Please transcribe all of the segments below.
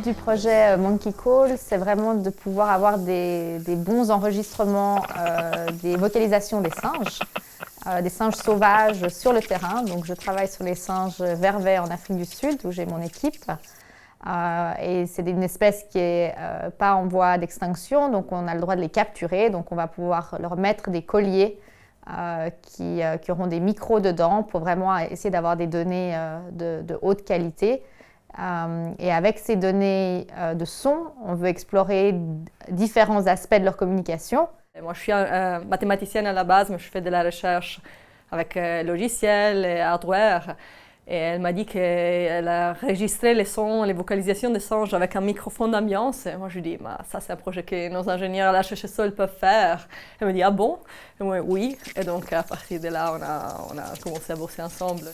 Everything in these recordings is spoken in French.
du projet Monkey Call, c'est vraiment de pouvoir avoir des bons enregistrements des vocalisations des singes sauvages sur le terrain. Donc je travaille sur les singes vervets en Afrique du Sud, où j'ai mon équipe. Et c'est une espèce qui n'est pas en voie d'extinction, donc on a le droit de les capturer. Donc on va pouvoir leur mettre des colliers qui auront des micros dedans pour vraiment essayer d'avoir des données de haute qualité. Et avec ces données de son, on veut explorer différents aspects de leur communication. Moi, je suis mathématicienne à la base, mais je fais de la recherche avec logiciels et hardware. Et elle m'a dit qu'elle a enregistré les sons, les vocalisations des singes avec un microphone d'ambiance. Et moi, je lui dis, ça, c'est un projet que nos ingénieurs à la HHSO peuvent faire. Elle me dit, ah bon? Et moi, oui. Et donc, à partir de là, on a commencé à bosser ensemble.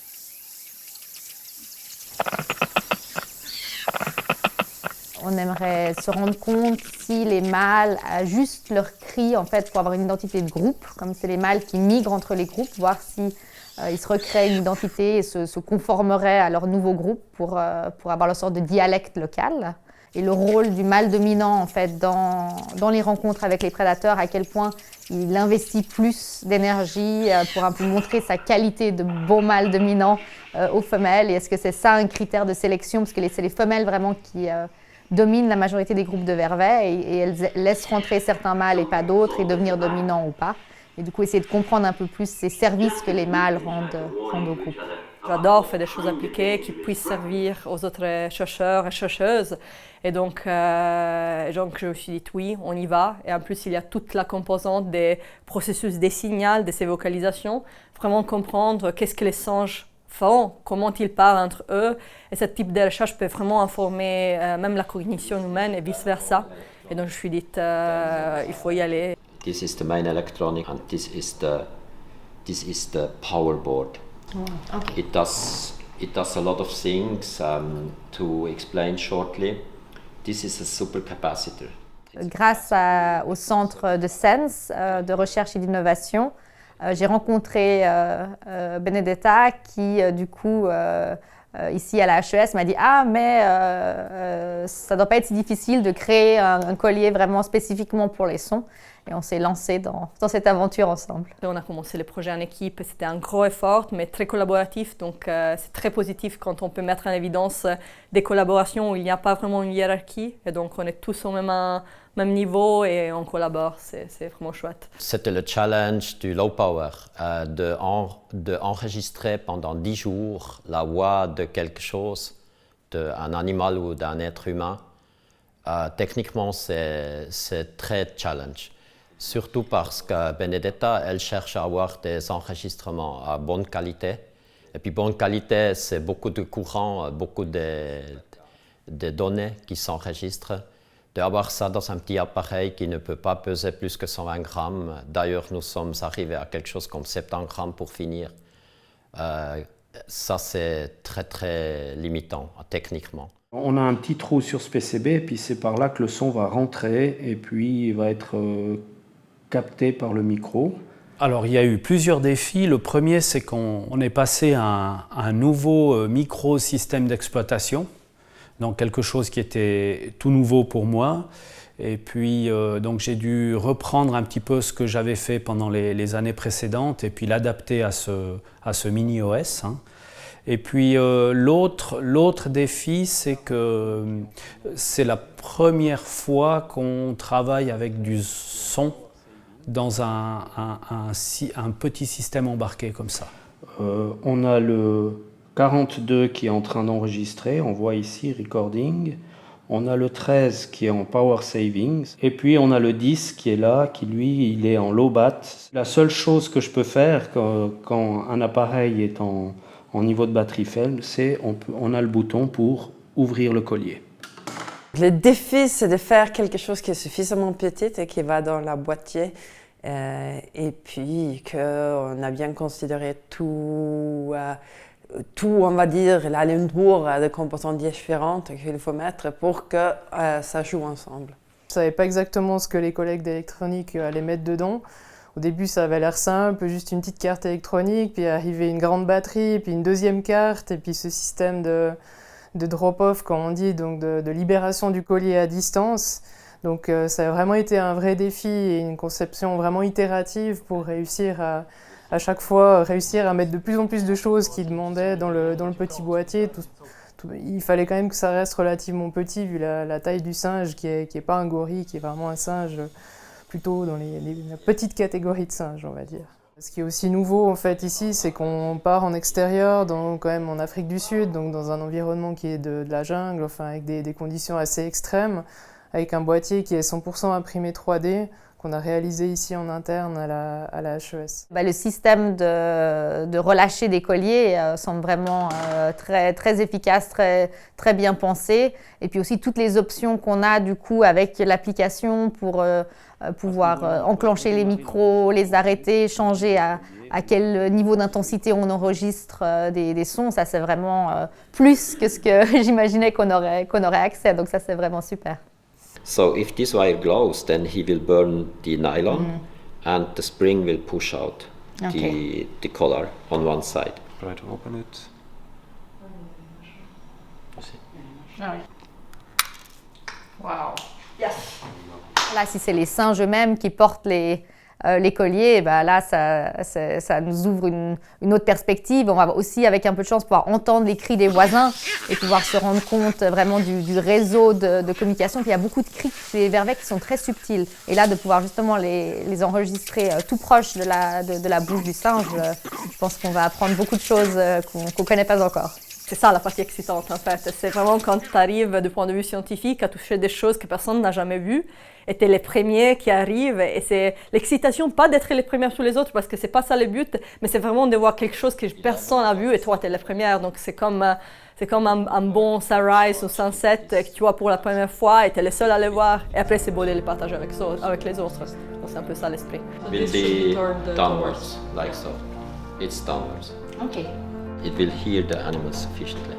On aimerait se rendre compte si les mâles ajustent leur cri en fait, pour avoir une identité de groupe, comme c'est les mâles qui migrent entre les groupes, voir si ils se recréent une identité et se conformeraient à leur nouveau groupe pour avoir leur sorte de dialecte local. Et le rôle du mâle dominant en fait, dans les rencontres avec les prédateurs, à quel point il investit plus d'énergie pour un peu montrer sa qualité de bon mâle dominant aux femelles. Et est-ce que c'est ça un critère de sélection? Parce que c'est les femelles vraiment qui dominent la majorité des groupes de vervets et elles laissent rentrer certains mâles et pas d'autres et devenir dominants ou pas. Et du coup, essayer de comprendre un peu plus ces services que les mâles rendent au groupe. J'adore faire des choses appliquées qui puissent servir aux autres chercheurs et chercheuses. Et donc je me suis dit oui, on y va. Et en plus, il y a toute la composante des processus des signaux, de ces vocalisations. Vraiment comprendre qu'est-ce que les singes font, comment ils parlent entre eux. Et ce type de recherche peut vraiment informer même la cognition humaine et vice-versa. Et donc je me suis dit, il faut y aller. This is the main electronic and this is the power board. Oh, okay. It does a lot of things. To explain shortly, this is a supercapacitor. Grâce au centre de SENS, de recherche et d'innovation, j'ai rencontré Benedetta qui, du coup, ici à la HES, m'a dit « Ah, mais ça ne doit pas être si difficile de créer un collier vraiment spécifiquement pour les sons. » Et on s'est lancé dans cette aventure ensemble. On a commencé le projet en équipe, c'était un gros effort, mais très collaboratif. Donc c'est très positif quand on peut mettre en évidence des collaborations où il n'y a pas vraiment une hiérarchie. Et donc on est tous au même niveau et on collabore, c'est vraiment chouette. C'était le challenge du low power, d'enregistrer pendant 10 jours la voix de quelque chose, d'un animal ou d'un être humain. Techniquement, c'est très challenge. Surtout parce que Benedetta, elle cherche à avoir des enregistrements à bonne qualité. Et puis bonne qualité, c'est beaucoup de courant, beaucoup de données qui s'enregistrent. D'avoir ça dans un petit appareil qui ne peut pas peser plus que 120 grammes. D'ailleurs, nous sommes arrivés à quelque chose comme 70 grammes pour finir. Ça, c'est très, très limitant, techniquement. On a un petit trou sur ce PCB et puis c'est par là que le son va rentrer et puis il va être capté par le micro. Alors il y a eu plusieurs défis. Le premier, c'est qu'on est passé à un nouveau micro-système d'exploitation, donc quelque chose qui était tout nouveau pour moi. Et puis donc j'ai dû reprendre un petit peu ce que j'avais fait pendant les années précédentes et puis l'adapter à ce mini OS. Et puis l'autre défi, c'est que c'est la première fois qu'on travaille avec du son dans un petit système embarqué comme ça. On a le 42 qui est en train d'enregistrer, on voit ici recording. On a le 13 qui est en power savings. Et puis on a le 10 qui est là, qui lui, il est en low bat. La seule chose que je peux faire quand un appareil est en niveau de batterie faible, c'est on a le bouton pour ouvrir le collier. Le défi, c'est de faire quelque chose qui est suffisamment petit et qui va dans la boîtier. Et puis qu'on a bien considéré tout, on va dire, l'alentour de composantes différentes qu'il faut mettre pour que ça joue ensemble. Je ne savais pas exactement ce que les collègues d'électronique allaient mettre dedans. Au début, ça avait l'air simple, juste une petite carte électronique, puis arrivait une grande batterie, puis une deuxième carte, et puis ce système de drop-off, comme on dit, donc de libération du collier à distance. Donc ça a vraiment été un vrai défi et une conception vraiment itérative pour réussir à chaque fois réussir à mettre de plus en plus de choses qui demandaient dans le petit boîtier. Il fallait quand même que ça reste relativement petit vu la taille du singe qui est pas un gorille, qui est vraiment un singe plutôt dans la petite catégorie de singes, on va dire. Ce qui est aussi nouveau en fait ici, c'est qu'on part en extérieur, quand même en Afrique du Sud, donc dans un environnement qui est de la jungle, enfin avec des conditions assez extrêmes, avec un boîtier qui est 100% imprimé 3D, qu'on a réalisé ici en interne à la HES. Le système de relâcher des colliers semble vraiment très, très efficace, très bien pensé. Et puis aussi toutes les options qu'on a du coup avec l'application pour pouvoir enclencher les micros, les arrêter, changer à quel niveau d'intensité on enregistre des sons. Ça c'est vraiment plus que ce que j'imaginais qu'on aurait accès. Donc ça c'est vraiment super. So if this wire glows, then he will burn the nylon and the spring will push out the collar on one side. Try to open it. Ah oui. Wow. Yes. Là, si c'est les singes eux-mêmes qui portent les colliers, là, ça nous ouvre une autre perspective. On va aussi, avec un peu de chance, pouvoir entendre les cris des voisins et pouvoir se rendre compte vraiment du réseau de communication. Puis il y a beaucoup de cris chez les vervets qui sont très subtils. Et là, de pouvoir justement les enregistrer tout proche de la bouche du singe, je pense qu'on va apprendre beaucoup de choses qu'on ne connaît pas encore. C'est ça la partie excitante en fait. C'est vraiment quand tu arrives du point de vue scientifique à toucher des choses que personne n'a jamais vues et tu es les premiers qui arrivent et c'est l'excitation, pas d'être les premiers sur les autres parce que c'est pas ça le but, mais c'est vraiment de voir quelque chose que personne n'a vu et toi tu es les premières. Donc c'est comme un bon sunrise ou sunset que tu vois pour la première fois et tu es les seuls à le voir et après c'est beau de les partager avec les autres. Donc c'est un peu ça l'esprit. Will be downwards, like so. It's downwards. Okay. It will hear the animals sufficiently.